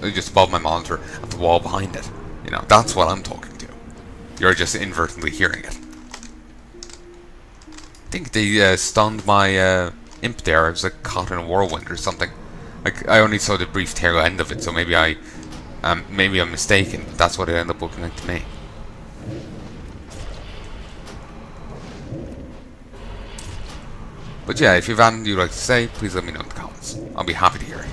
just above my monitor at the wall behind it. You know, that's what I'm talking to. You're just inadvertently hearing it. I think they stunned my imp there. I was like caught in a whirlwind or something. Like I only saw the brief tail end of it, so maybe maybe I'm mistaken. But that's what it ended up looking like to me. But yeah, if you have anything you'd like to say, please let me know in the comments. I'll be happy to hear it.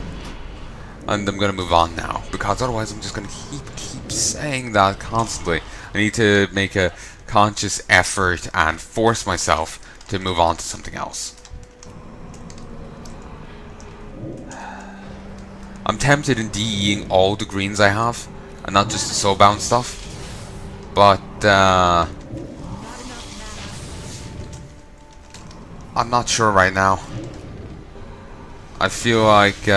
And I'm gonna move on now, because otherwise I'm just gonna keep saying that constantly. I need to make a conscious effort and force myself to move on to something else. I'm tempted in DEing all the greens I have, and not just the soulbound stuff. But I'm not sure right now. I feel like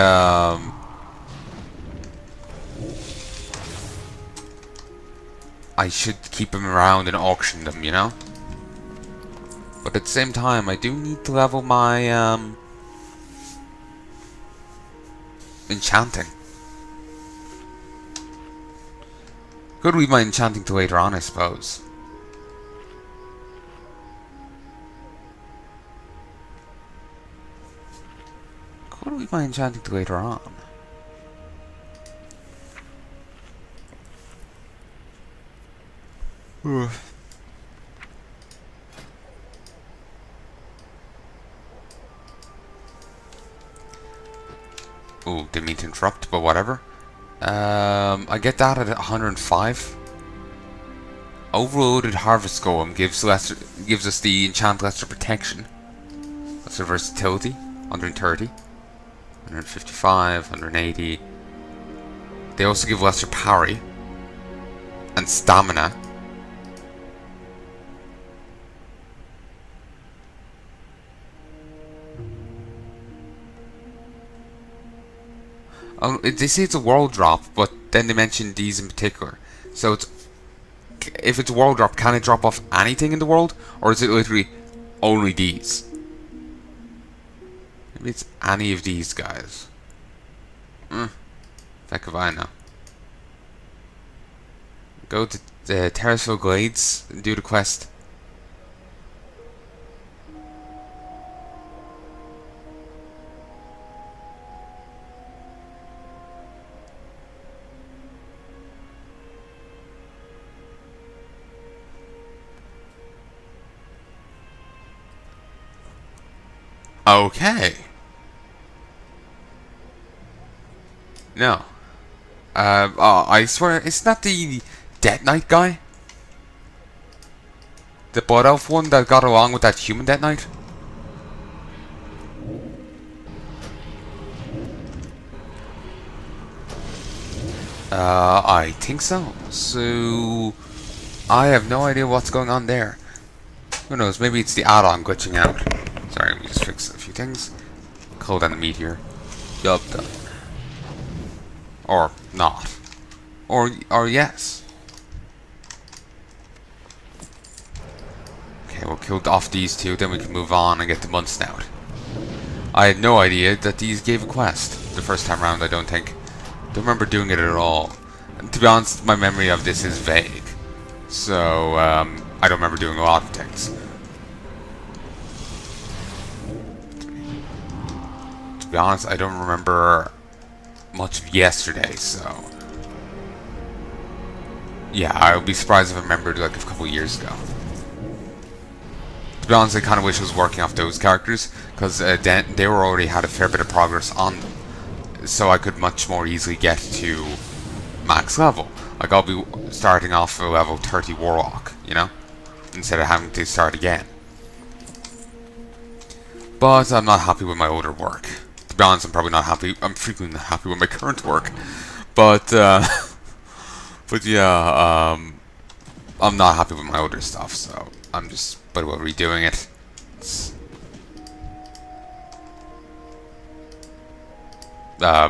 I should keep them around and auction them, you know? But at the same time, I do need to level my enchanting. Could leave my enchanting to later on, I suppose. Could leave my enchanting to later on. Ooh, didn't mean to interrupt, but whatever. I get that at 105. Overloaded Harvest Golem gives us the enchant lesser protection. Lesser versatility, 130. 155, 180. They also give lesser parry and stamina. Oh, they say it's a world drop, but then they mention these in particular. So if it's a world drop, can it drop off anything in the world, or is it literally only these? Maybe it's any of these guys. Heck if I know. Go to the Terraceville Glades and do the quest. Okay. No. Oh, I swear, it's not the Death Knight guy? The Blood Elf one that got along with that human Death Knight? I think so. So, I have no idea what's going on there. Who knows, maybe it's the add-on glitching out. Sorry, let me just fix a few things. Cool down the meteor. Yup, done. Or not. Or yes. Okay, we'll kill off these two, then we can move on and get the Mud Snout. I had no idea that these gave a quest the first time around, I don't think. Don't remember doing it at all. And to be honest, my memory of this is vague. So, I don't remember doing a lot of things. To be honest, I don't remember much of yesterday, so... yeah, I would be surprised if I remembered like a couple years ago. To be honest, I kind of wish I was working off those characters, because they were already had a fair bit of progress on them. So I could much more easily get to max level. Like I'll be starting off at a level 30 Warlock, you know? Instead of having to start again. But I'm not happy with my older work. To be honest, I'm probably not happy. I'm frequently not happy with my current work. But, but yeah, I'm not happy with my older stuff, so I'm just by well redoing it.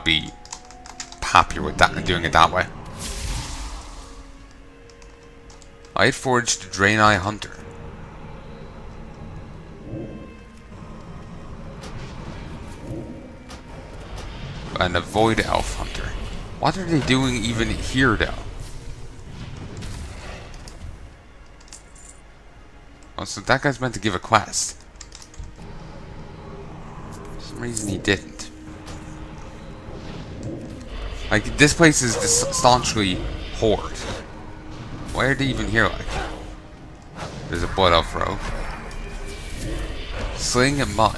Be happier with that and doing it that way. I had forged Draenei Hunter. And a Void Elf Hunter. What are they doing even here, though? Oh, so that guy's meant to give a quest. For some reason he didn't. Like, this place is staunchly horde. Why are they even here, like? There's a blood elf rogue. Sling and mud.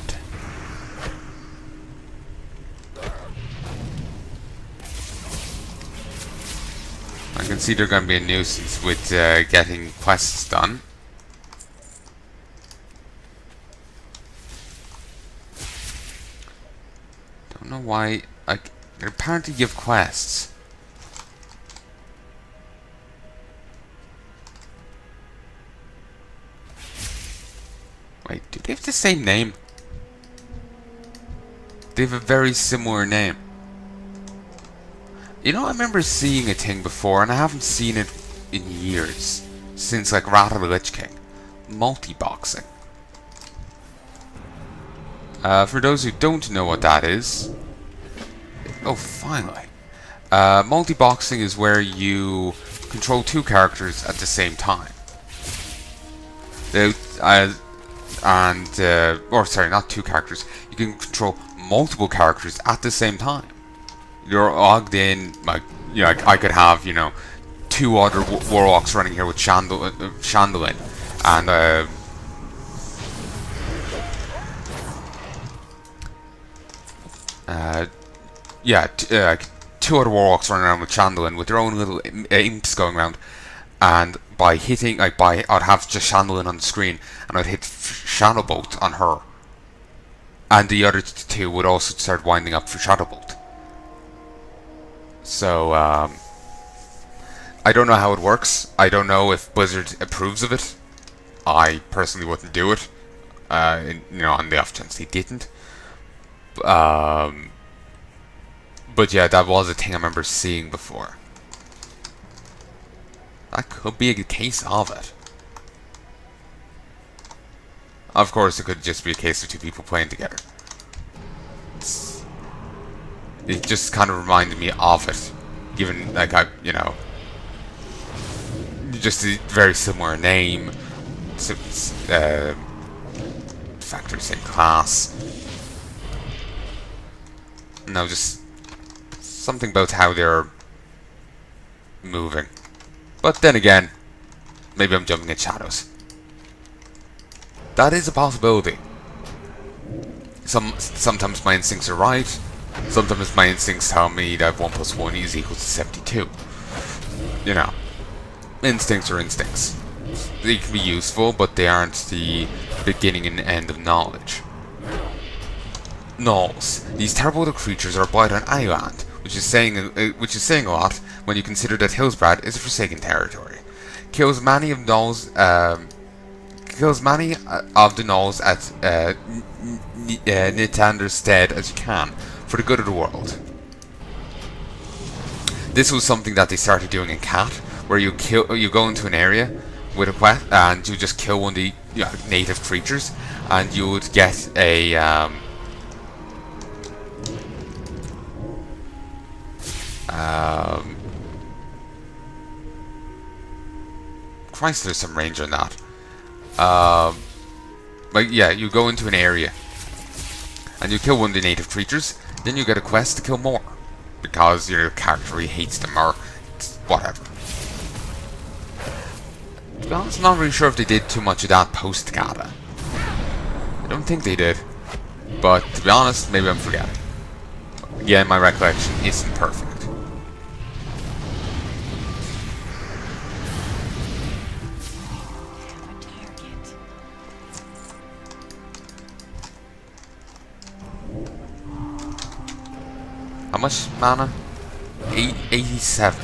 I can see they're going to be a nuisance with getting quests done. Don't know why. Like, they apparently give quests. Wait, do they have the same name? They have a very similar name. You know, I remember seeing a thing before, and I haven't seen it in years. Since, like, Wrath of the Lich King. Multi-boxing. For those who don't know what that is... Oh, finally. Multi-boxing is where you control two characters at the same time. Or sorry, not two characters. You can control multiple characters at the same time. You're logged in, like, you know, I could have, you know, two other warlocks running here with Shandalyn, and two other warlocks running around with Shandalyn with their own little imps going around, and by hitting, like, I'd have just Shandalyn on the screen, and I'd hit Shadowbolt on her, and the other two would also start winding up for Shadowbolt. So, I don't know how it works. I don't know if Blizzard approves of it. I personally wouldn't do it. You know, on the off chance they didn't. But yeah, that was a thing I remember seeing before. That could be a case of it. Of course, it could just be a case of two people playing together. It just kind of reminded me of it, given, like, you know, just a very similar name, factor, same class. No, just something about how they're moving. But then again, maybe I'm jumping at shadows. That is a possibility. Sometimes my instincts are right. Sometimes my instincts tell me that 1 + 1 is equal to 72. You know, instincts are instincts. They can be useful, but they aren't the beginning and end of knowledge. Gnolls. These terrible little creatures are a blight on any land, which is saying a lot when you consider that Hillsbrad is a forsaken territory. Kills many of the gnolls at Nitander's stead as you can, for the good of the world. This was something that they started doing in Cat, where you go into an area with a quest and you just kill one of the native creatures, and you would get a Christ, there's some range on that. But yeah, you go into an area and you kill one of the native creatures, then you get a quest to kill more, because your character really hates them, or whatever. To be honest, I'm not really sure if they did too much of that post-Gata. I don't think they did, but to be honest, maybe I'm forgetting. Again, my recollection isn't perfect. How much mana? 87.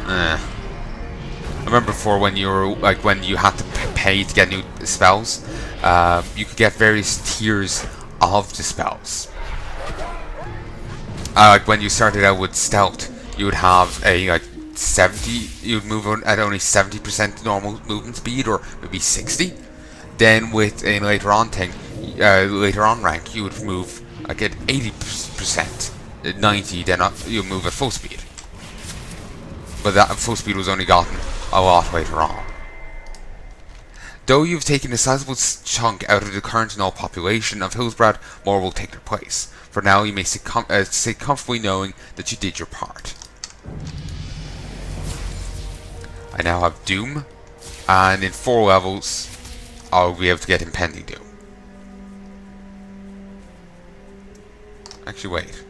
I remember before, when you were when you had to pay to get new spells, you could get various tiers of the spells. Like when you started out with stealth, you would have a 70. You'd move on at only 70% normal movement speed, or maybe 60. Then with a later on rank, you would move like at 80% at 90, then you'll move at full speed. But that full speed was only gotten a lot later on. Though you've taken a sizable chunk out of the current null population of Hillsbrad, more will take their place. For now, you may sit comfortably knowing that you did your part. I now have Doom, and in 4 levels, I'll be able to get Impending Doom. Actually, wait.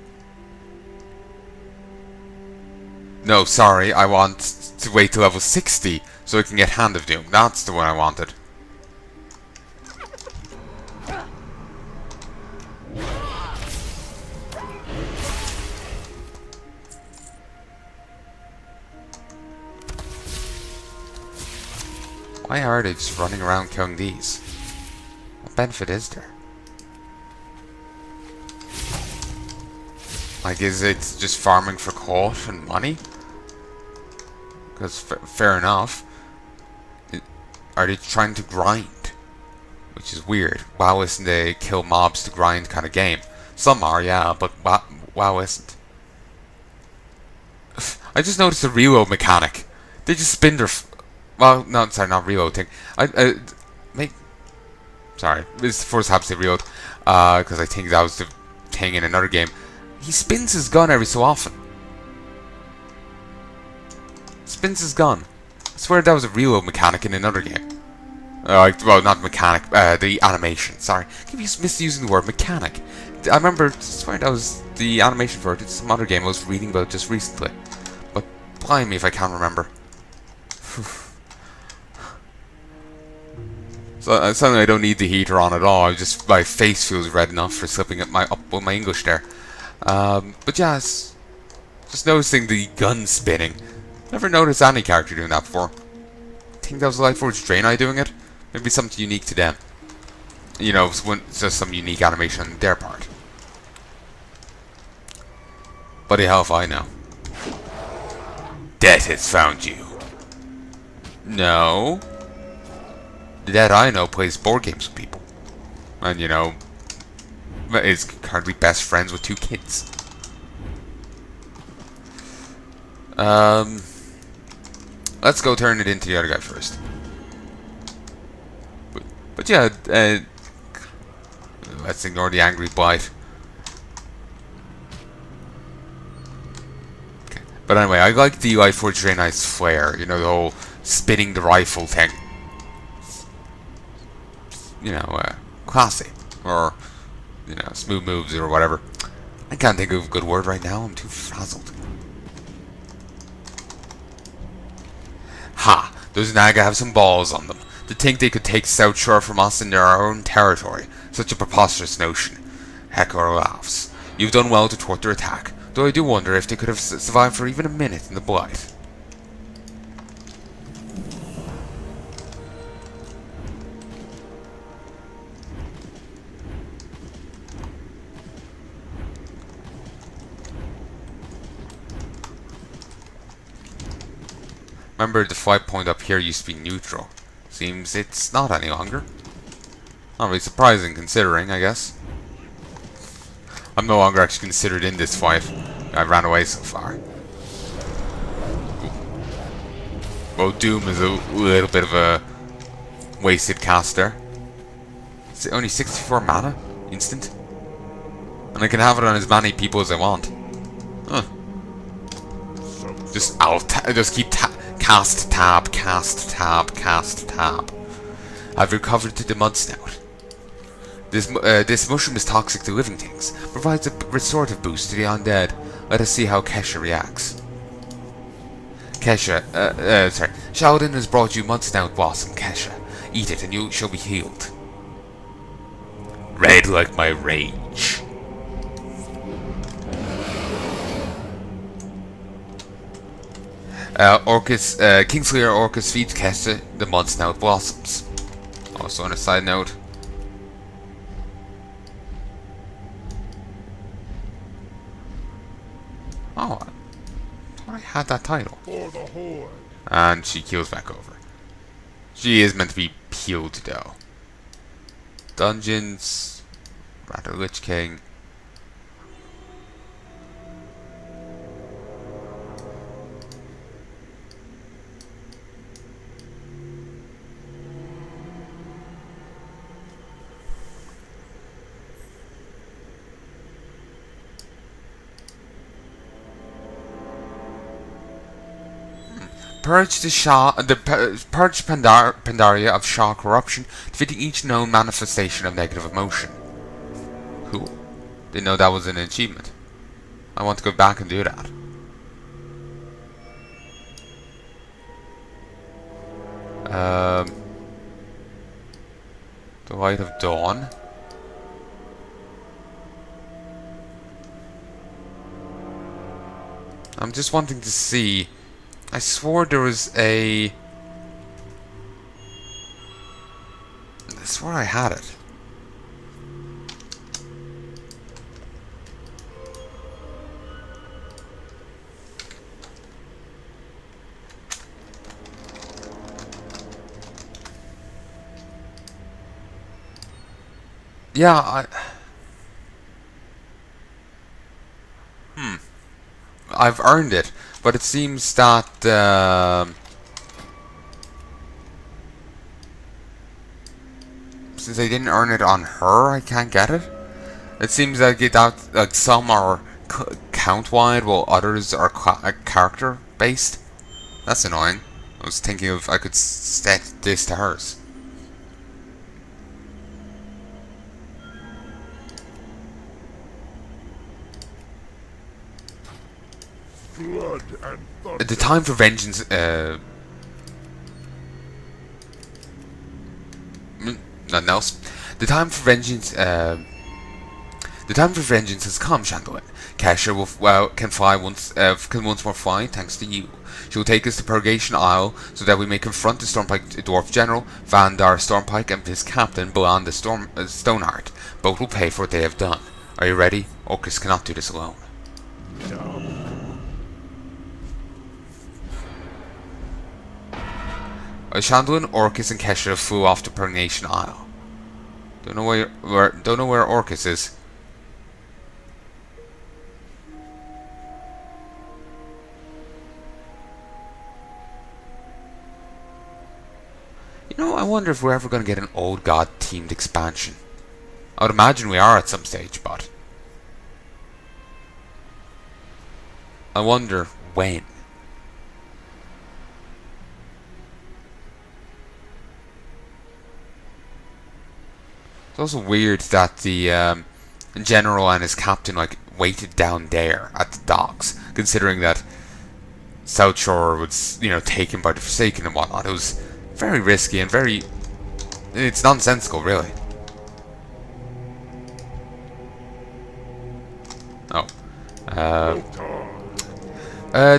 No, sorry, I want to wait till level 60 so I can get Hand of Doom. That's the one I wanted. Why are they just running around killing these? What benefit is there? Like, is it just farming for cost and money? Because fair enough. Are they trying to grind? Which is weird. WoW isn't a kill mobs to grind kind of game. Some are, yeah, but WoW isn't. I just noticed a reload mechanic. They just spin their... Well, no, sorry, not reload thing. Sorry, this first happens to reload. Because I think that was the thing in another game. He spins his gun every so often. Spins his gun. I swear that was a reload mechanic in another game. Well, not mechanic, the animation. Sorry, I keep misusing the word mechanic. I remember, I swear that was the animation for it. It's some other game I was reading about just recently. But blimey if I can't remember. So suddenly I don't need the heater on at all. Just my face feels red enough for slipping up with my English there. But yeah, just noticing the gun spinning. Never noticed any character doing that before. I think that was Lightforged Draenei doing it. Maybe something unique to them. You know, it's just some unique animation on their part. But the hell if I know. Death has found you. No. The Dead I know plays board games with people. And you know, is currently best friends with 2 kids. Let's go turn it into the other guy first. But yeah, let's ignore the angry bite. Okay. But anyway, I like the Lightforged Draenei's flair. You know, the whole spinning the rifle thing. You know, classy. Or, you know, smooth moves or whatever. I can't think of a good word right now. I'm too frazzled. Ha! Those Naga have some balls on them. To think they could take South Shore from us in their own territory. Such a preposterous notion. Heckler laughs. You've done well to thwart their attack. Though I do wonder if they could have survived for even a minute in the Blight. Remember, the fight point up here used to be neutral. Seems it's not any longer. Not really surprising considering, I guess. I'm no longer actually considered in this fight. I ran away so far. Well, Doom is a little bit of a wasted caster. It's only 64 mana, instant. And I can have it on as many people as I want. Huh. Just keep cast tab, cast tab, cast tab. I've recovered the mud snout. This mushroom is toxic to living things. Provides a restorative boost to the undead. Let us see how Kesha reacts. Shandalyn has brought you mud snout blossom, Kesha. Eat it and you shall be healed. Red like my rage. Kingslayer Orcus feeds Kesha the mud snout blossoms. Also on a side note. Oh, I thought I had that title. And she keels back over. She is meant to be peeled though. Dungeons, Rather Lich King. purge Pandaria of Shah corruption, defeating each known manifestation of negative emotion. Cool. Didn't know that was an achievement. I want to go back and do that. The Light of Dawn. I'm just wanting to see. I swore there was a. I swore I had it. Yeah, I've earned it, but it seems that since I didn't earn it on her, I can't get it. It seems like some are count-wide, while others are character-based. That's annoying. I was thinking if I could set this to hers. Blood and thunder. The time for vengeance, nothing else. The time for vengeance, the time for vengeance has come, Shandalyn. Kesha can once more fly, thanks to you. She will take us to Purgation Isle, so that we may confront the Stormpike Dwarf General, Vandar Stormpike, and his captain, Balan the Stoneheart. Both will pay for what they have done. Are you ready? Orcus cannot do this alone. Shandalyn, Orcus, and Kesha flew off to Purgation Isle. Don't know where Orcus is. You know, I wonder if we're ever going to get an Old God themed expansion. I would imagine we are at some stage, but I wonder when. It's also weird that the general and his captain waited down there at the docks, considering that South Shore was, taken by the Forsaken and whatnot. It was very risky and it's nonsensical, really. Oh.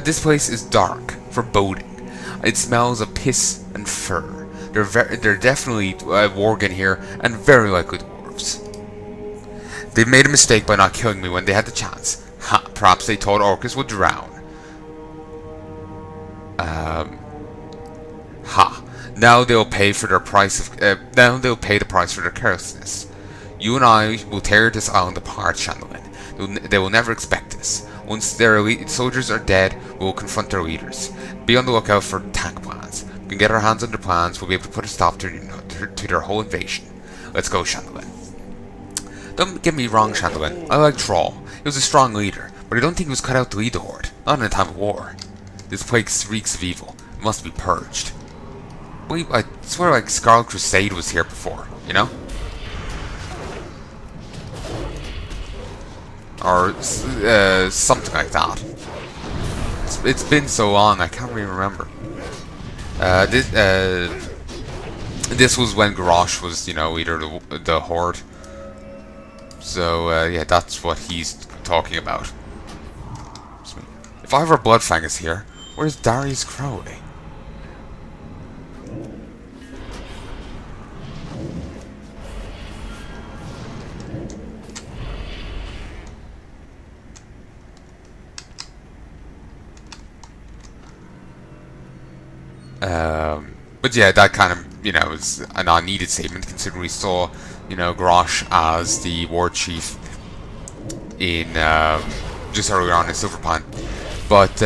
This place is dark, foreboding. It smells of piss and fur. They're definitely Worgen here, and very likely dwarves. They've made a mistake by not killing me when they had the chance. Ha! Perhaps they thought Orcus would drown. Ha! Now they'll pay for their price of. Now they'll pay the price for their carelessness. You and I will tear this island apart, Shandalyn. They will never expect this. Once their elite soldiers are dead, we will confront their leaders. Be on the lookout for attack plans. If we can get our hands on their plans, we'll be able to put a stop to their whole invasion. Let's go, Shandalyn. Don't get me wrong, Shandalyn. I like Troll. He was a strong leader, but I don't think he was cut out to lead the Horde. Not in a time of war. This place reeks of evil. It must be purged. Wait, I swear Scarlet Crusade was here before, you know? Or something like that. It's been so long, I can't really remember. This was when Garrosh was, leader of the Horde. So, yeah, that's what he's talking about. If Ivor Bloodfang is here, where's Darius Crowley? But yeah, that kind of, is an unneeded statement, considering we saw, Garrosh as the war chief in, just earlier on in Silverpine. But,